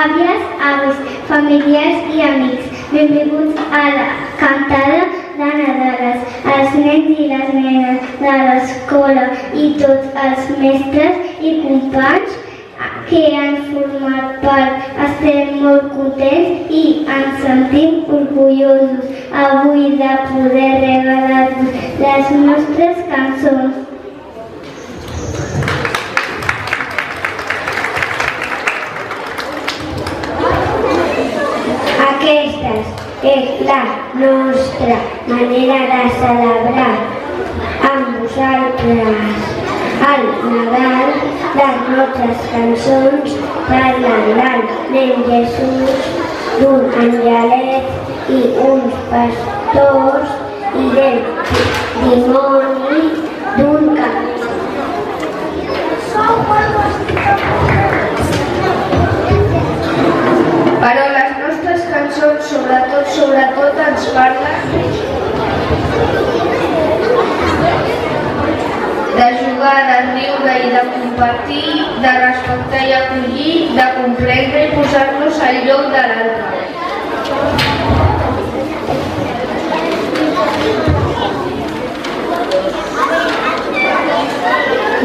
àvies, avis, familiars i amics. Benvinguts a la cantada de Nadales, als nens i les nenes de l'escola i tots els mestres i companys que han format part. Estem molt contents i ens sentim orgullosos avui de poder regalar-vos les nostres cançons. Aquesta és la nostra manera de celebrar amb vosaltres el Nadal. Les nostres cançons parlen del nen Jesús, d'un angelet i uns pastors i del dimoni d'un cap. Però les nostres cançons sobretot ens parlen de jugar, de riure i de compartir, de respectar i acollir, de comprendre i posar-nos al lloc de l'altre.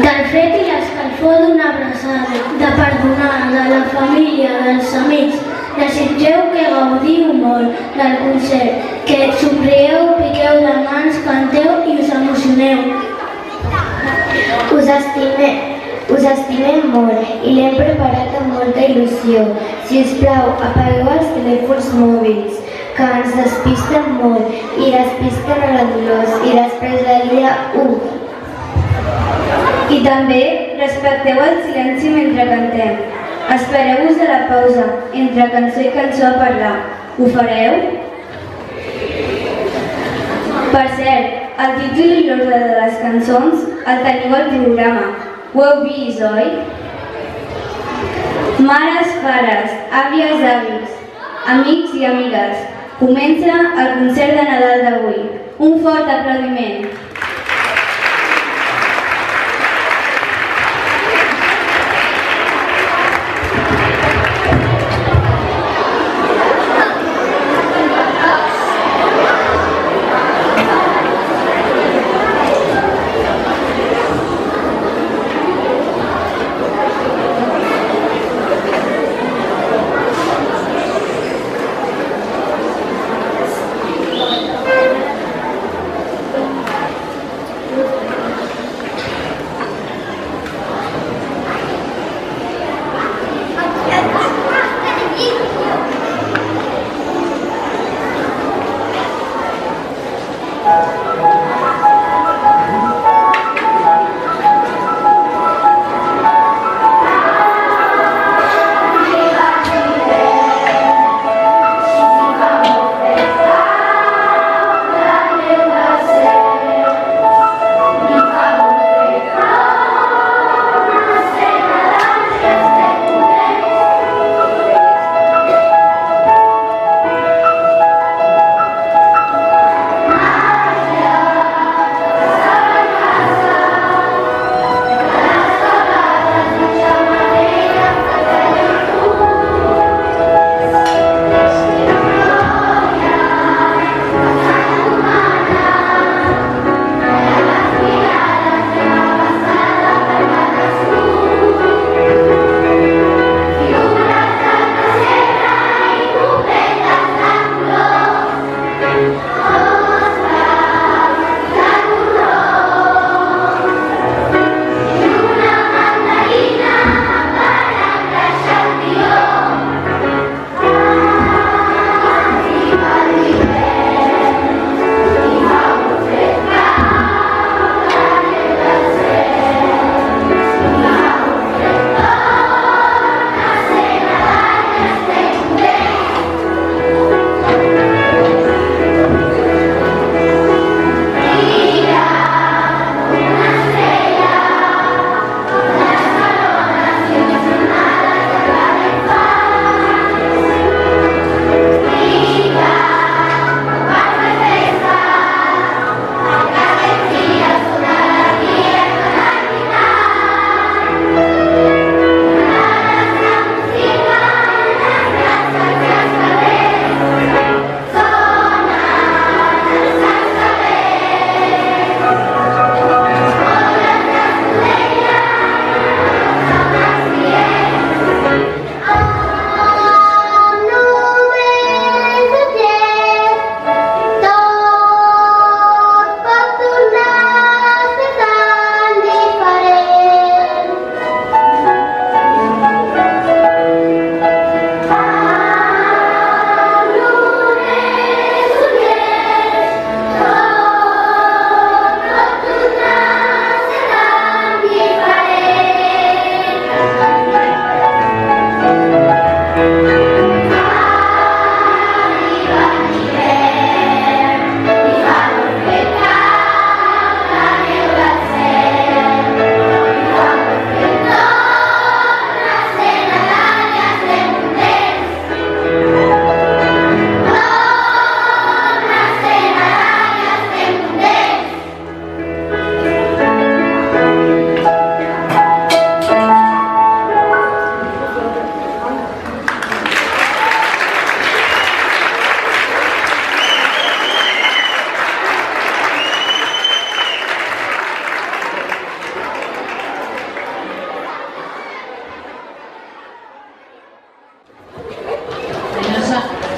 Del fred i l'escalfor d'una abraçada, de perdonar, de la família, dels amics. Desitgeu que gaudiu molt del concert, que somrieu, piqueu de mans, canteu i us emocioneu. Us estimem molt i l'hem preparat amb molta il·lusió. Si us plau, apagueu els telèfons mòbils, que ens despisten molt i despisten a la Dolors i després del dia 1. I també respecteu el silenci mentre cantem. Espereu-vos a la pausa entre cançó i cançó a parlar. Ho fareu? Per cert, el títol i l'ordre de les cançons el teniu al programa. Ho heu vist, oi? Mares, pares, àvies, avis, amics i amigues, comença el concert de Nadal d'avui. Un fort aplaudiment.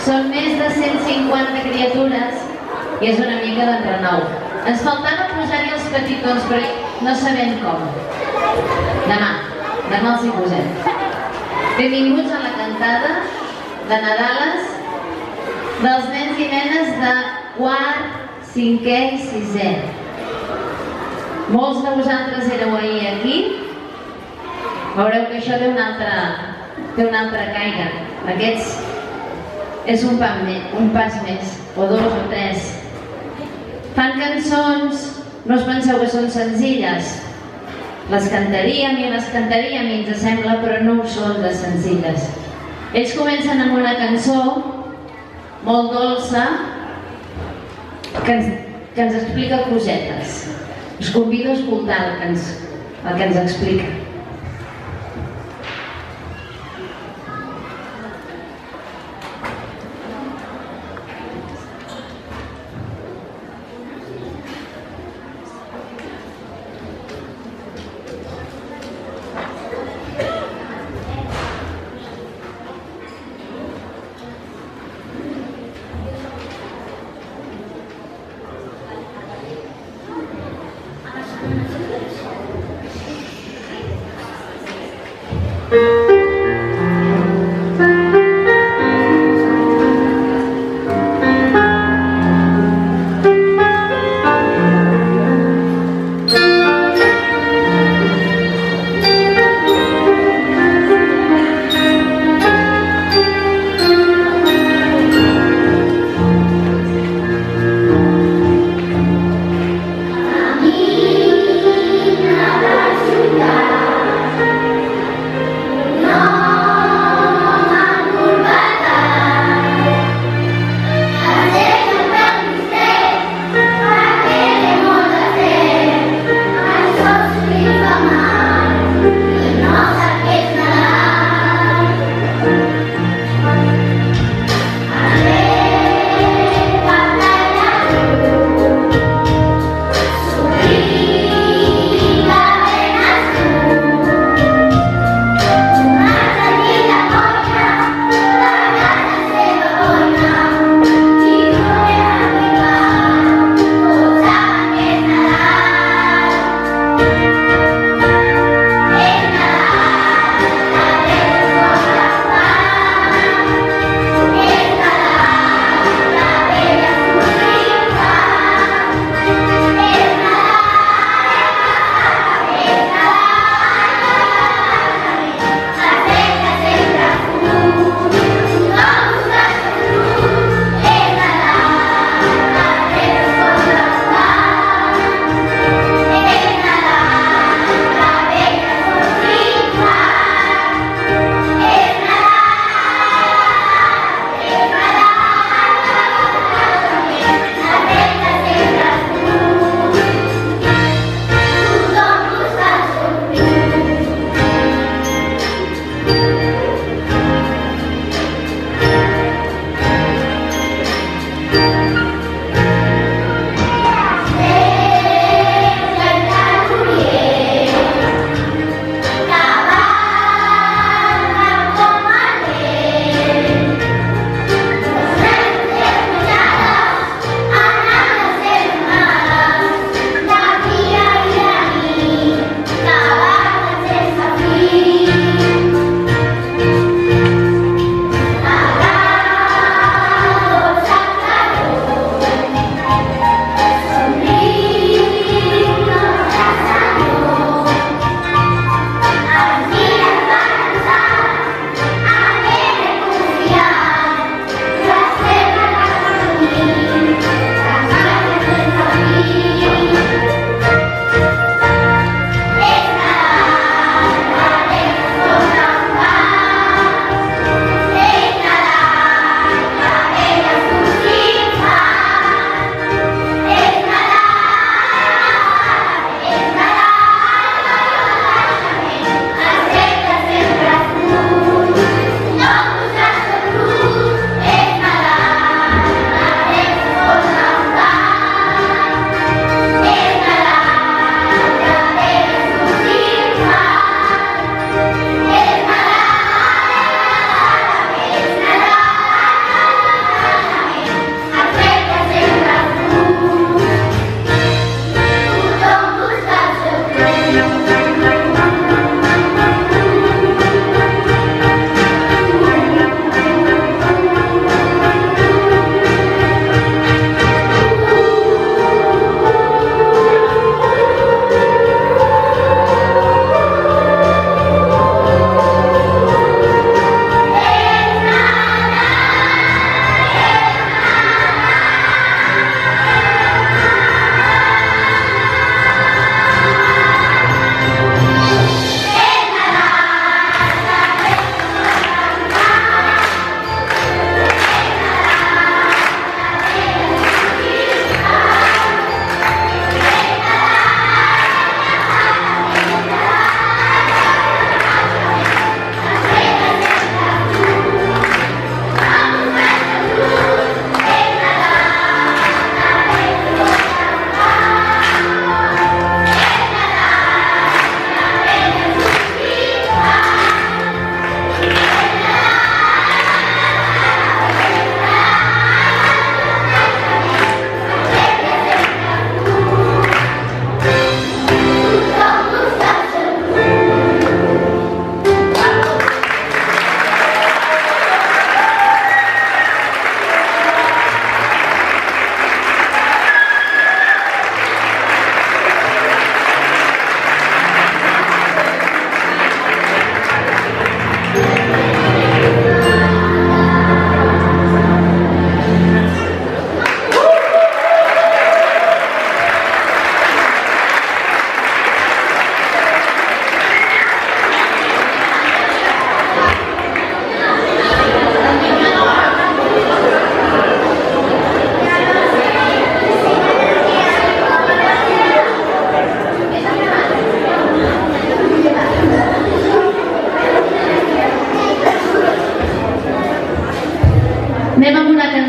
Són més de 150 criatures i és una mica d'enrenou. Ens faltava posar-hi els petitons, però no sabem com. Demà els hi posem. Benvinguts a la cantada de Nadales dels nens i nenes de quart, cinquè i sisè. Molts de vosaltres éreu ahir aquí. Veureu que això té un altre caire. Aquests és un pas més, o dos o tres. Fan cançons, no us penseu que són senzilles. Les cantaríem i ens sembla, però no ho són de senzilles. Ells comencen amb una cançó molt dolça que ens explica cosetes. Us convido a escoltar el que ens explica.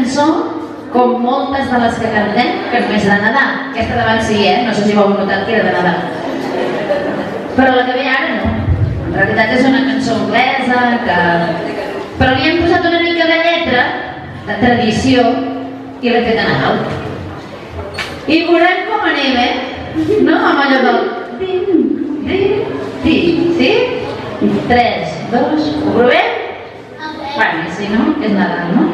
cançó, com moltes de les que cantem, que només és de Nadal. Aquesta davant sí, no sé si ho heu notat que era de Nadal. Però la que ve ara no. En realitat és una cançó anglesa però li hem posat una mica de lletra, de tradició, i l'he fet a Nadal. I veurem com anem, no? Amb allò del din, din, din, sí? 3, 2, ho provem? Bueno, si no, és Nadal, no?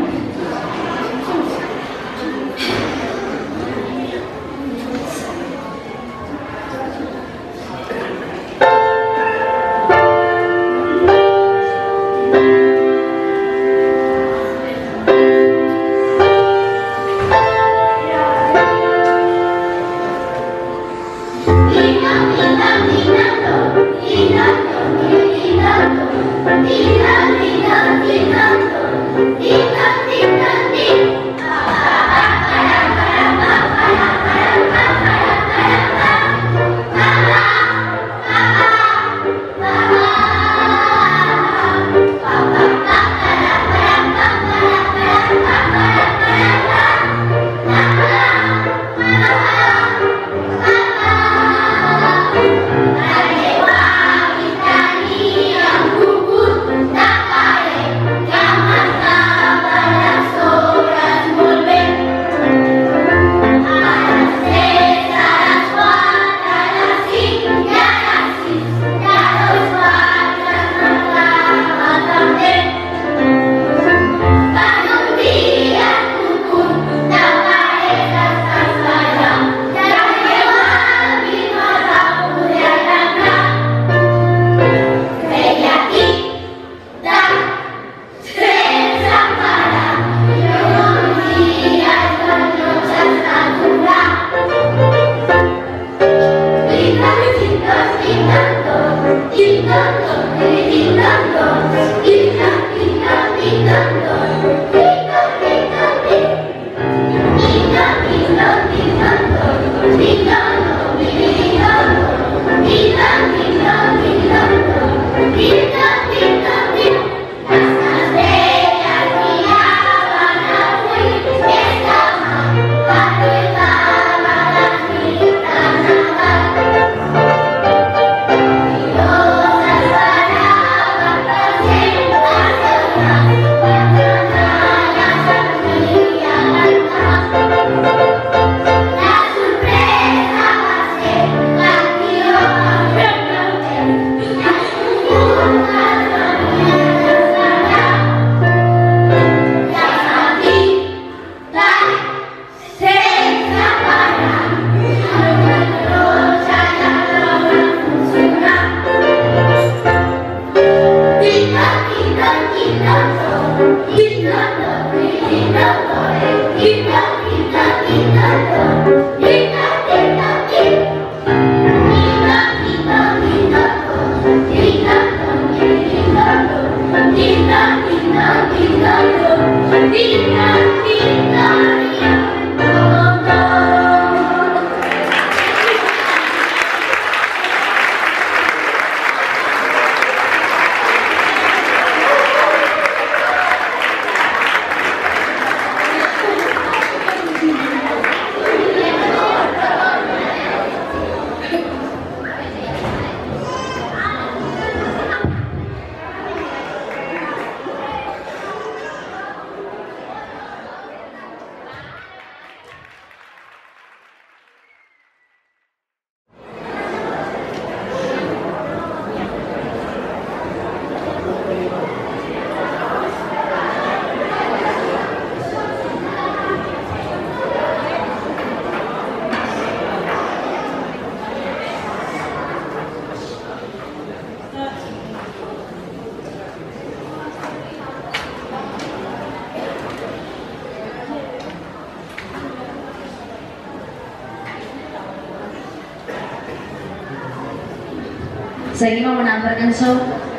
Seguim amb una altra cançó,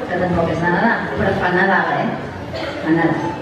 que tampoc és de Nadal, però fa Nadal, Fa Nadal.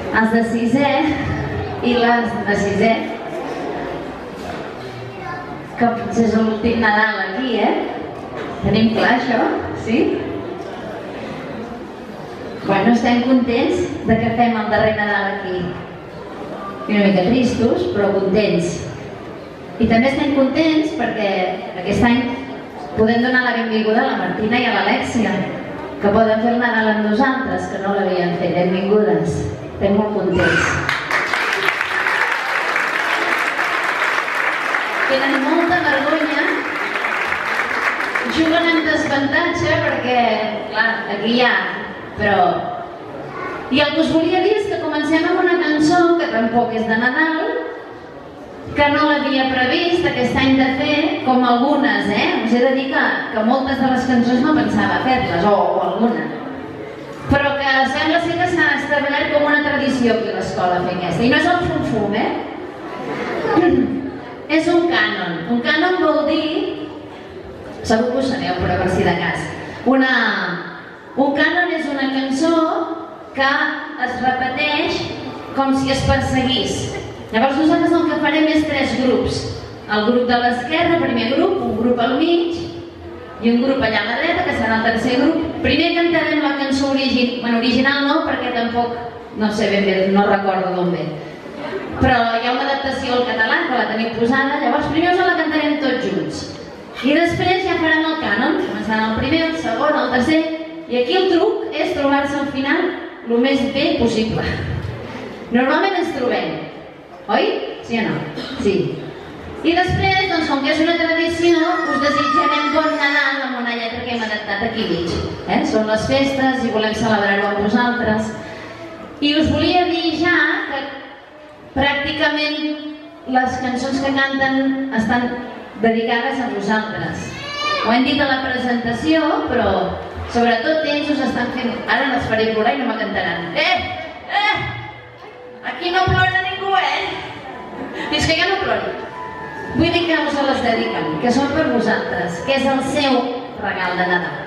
els de sisè i les de sisè, que potser és l'últim Nadal aquí, Tenim clar això, sí? Bueno, estem contents de que fem el darrer Nadal aquí. I una mica tristos, però contents. I també estem contents perquè aquest any podem donar la benvinguda a la Martina i a l'Alèxia, que poden fer el Nadal amb nosaltres, que no l'havien fet. Benvingudes. Estem molt contents. Tenen molta vergonya, juguen en desavantatge perquè, clar, aquí hi ha, però... I el que us volia dir és que comencem amb una cançó que tampoc és de Nadal, que no l'havia previst aquest any de fer, com algunes, Us he de dir que moltes de les cançons no pensava fer-les, o alguna. Però que sembla ser que s'ha establert com una tradició aquí a l'escola fer aquesta. I no és el fum-fum, És un cànon. Un cànon vol dir... Segur que ho sabeu, però per si de cas. Un cànon és una cançó que es repeteix com si es perseguís. Llavors nosaltres el que farem és 3 grups. El grup de l'esquerra, primer grup, un grup al mig i un grup allà a la dreta, que serà el tercer grup. Primer cantarem la cançó original no, perquè tampoc, no sé ben bé, no recordo d'on ve. Però hi ha una adaptació al català, que la tenim posada, llavors primer us la cantarem tots junts. I després ja farem el cànon, començant el primer, el segon, el tercer, i aquí el truc és trobar-se al final el més bé possible. Normalment ens trobem, oi? Sí o no? Sí. I després, doncs, com que és una tradició, us desitjarem bon Nadal amb una lletra que hem adaptat aquí mig. Són les festes i volem celebrar-ho amb vosaltres. I us volia dir ja que pràcticament les cançons que canten estan dedicades a vosaltres. Ho hem dit a la presentació, però sobretot ells us estan fent... Ara les faré plorar i no me cantaran. Aquí no plora ningú, Fins que jo no plori. Vull dir que us les dediquen, que són per vosaltres, que és el seu regal de Nadal.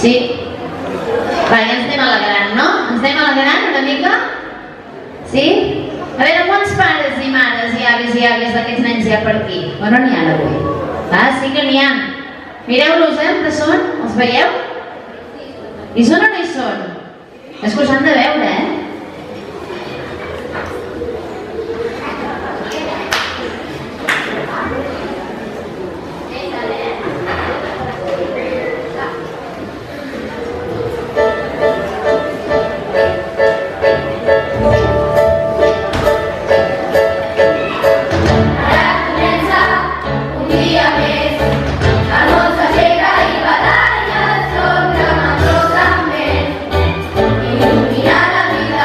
Sí? Va, ja ens anem alegrant, no? Ens anem alegrant una mica? Sí? A veure, quants pares i mares i avis d'aquests nens hi ha per aquí? O no n'hi ha avui? Ah, sí que n'hi ha. Mireu-los, que són? Els veieu? Hi són o no hi són? És que us han de veure, Il·luminar la vida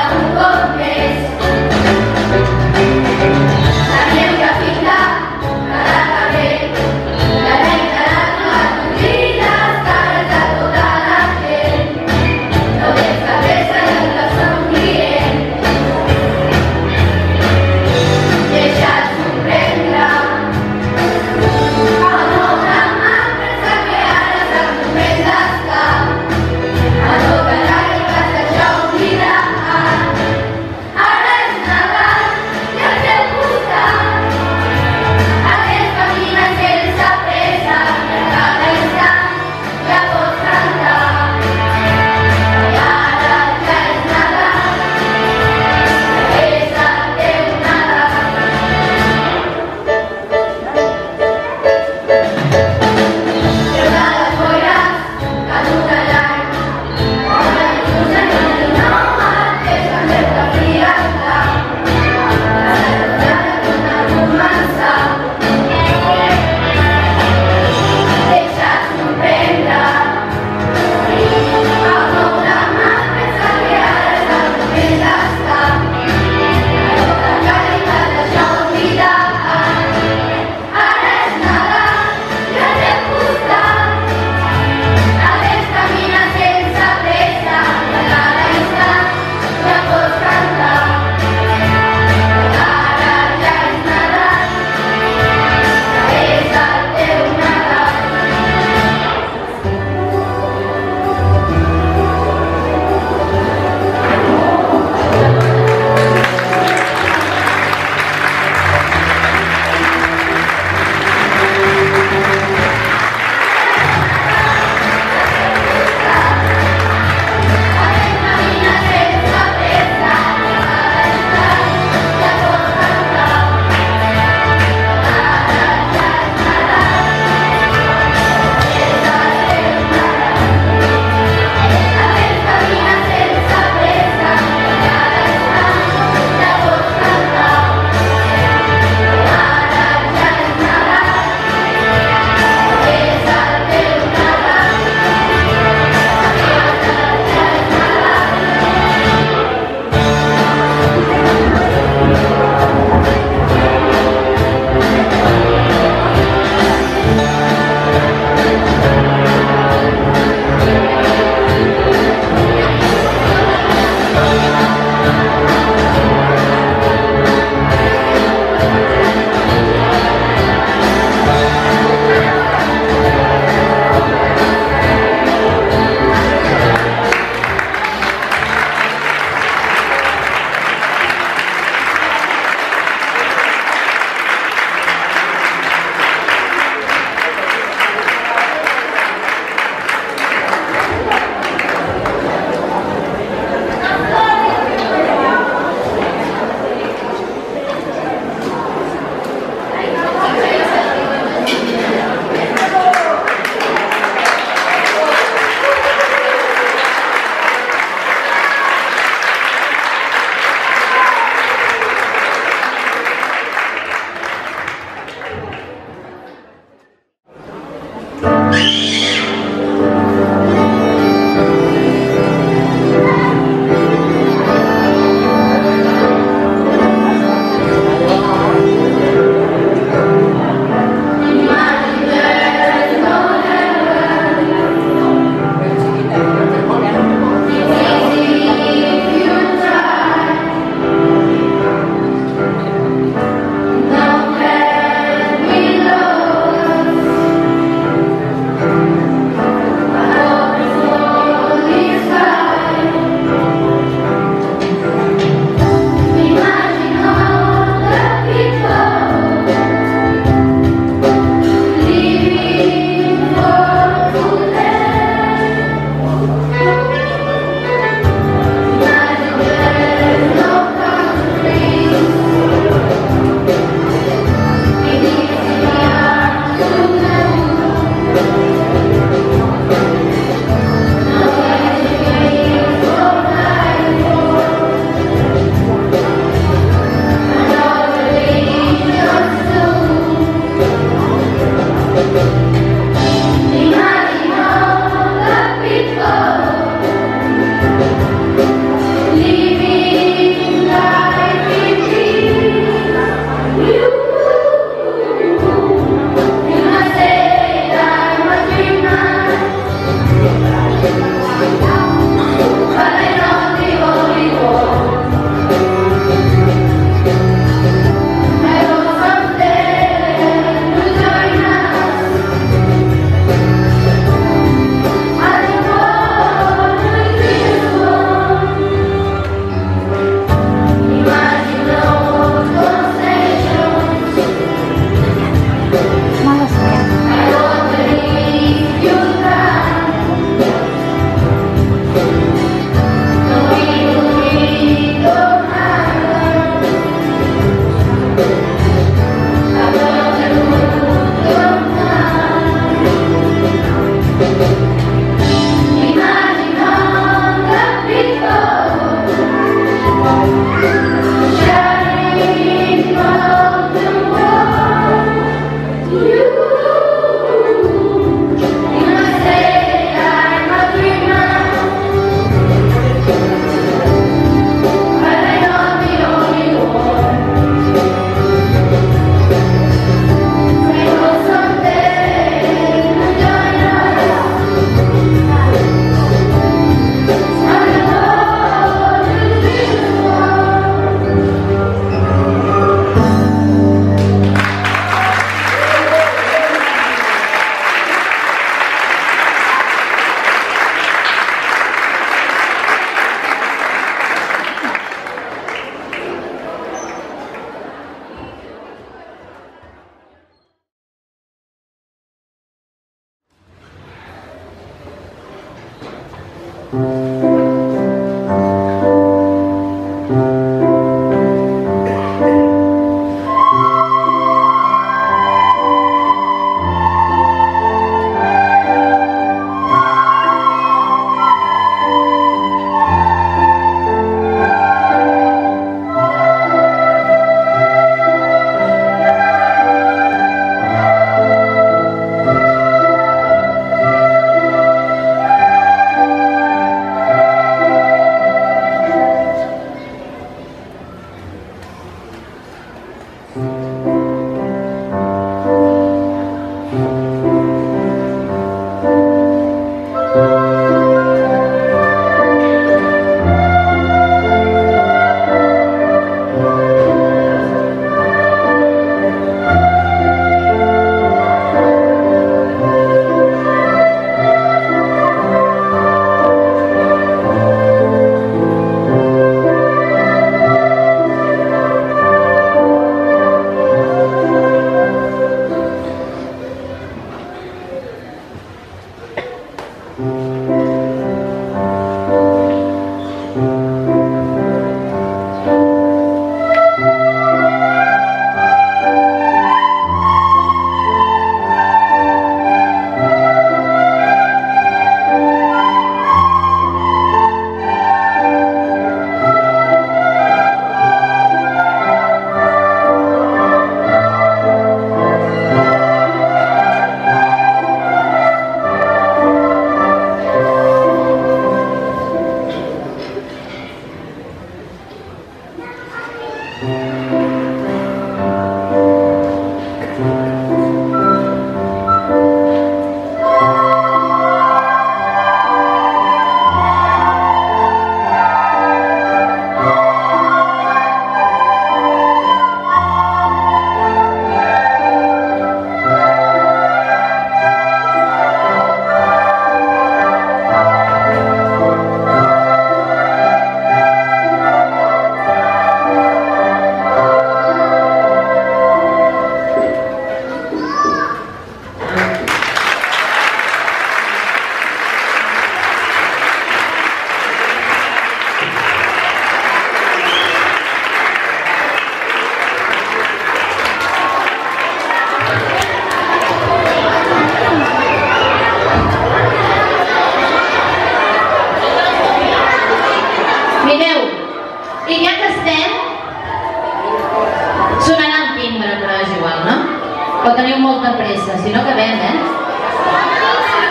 O teniu molta pressa, si no acabem,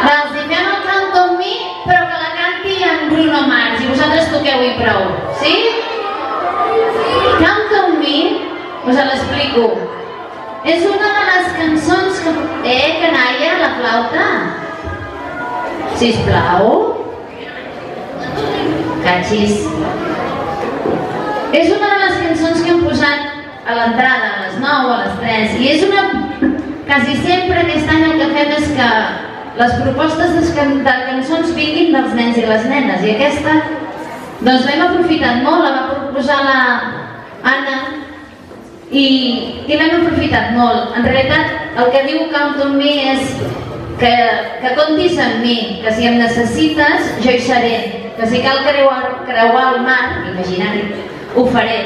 Va, els hi fem el Count on Me, però que la canti en Bruno Mars i vosaltres toqueu-hi prou, sí? Count on Me, us l'explico. És una de les cançons que... canalla, la flauta? Sisplau. Cachis. És una de les cançons que hem posat a l'entrada, a les 9, a les 3, i és una... Quasi sempre aquest any el que fem és que les propostes de cançons vinguin dels nens i les nenes, i aquesta doncs l'hem aprofitat molt, la va proposar la Anna i l'hem aprofitat molt. En realitat el que diu Count on Me és que comptis amb mi, que si em necessites jo hi seré, que si cal creuar el mar, imaginari, ho faré,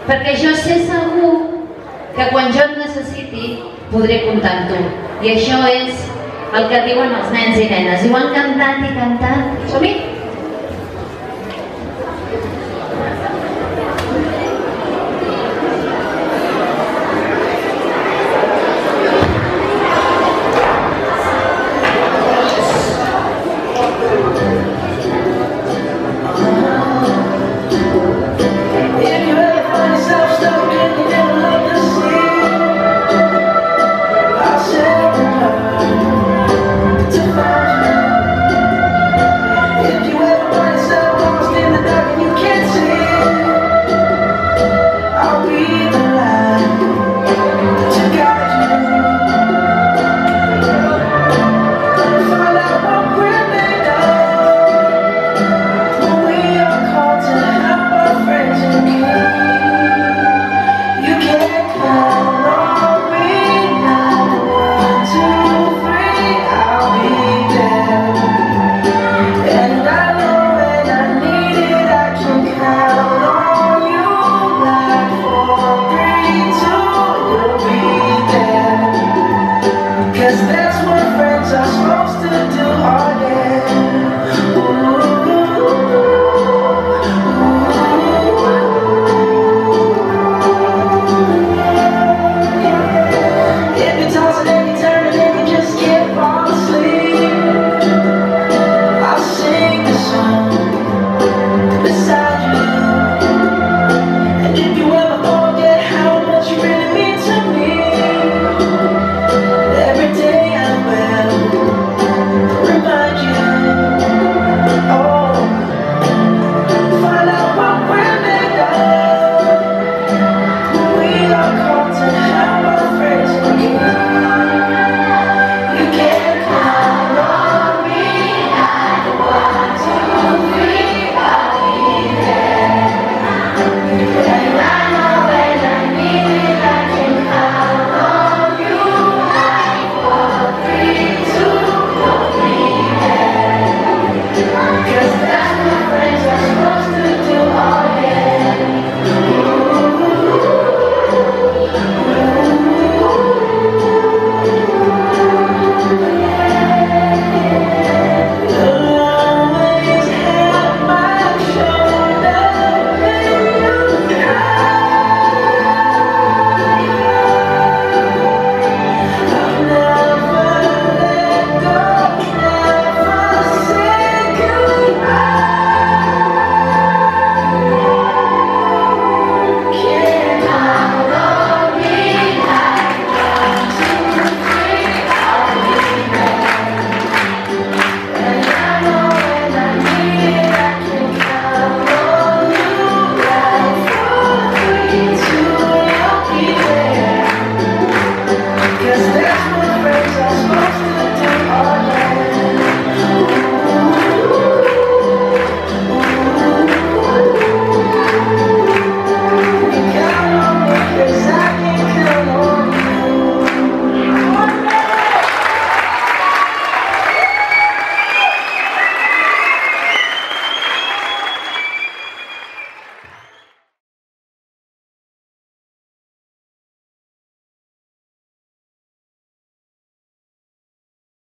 perquè jo sé segur que quan jo et necessiti podré comptar amb tu. I això és el que diuen els nens i nenes. I ho han cantat i cantat. Som-hi?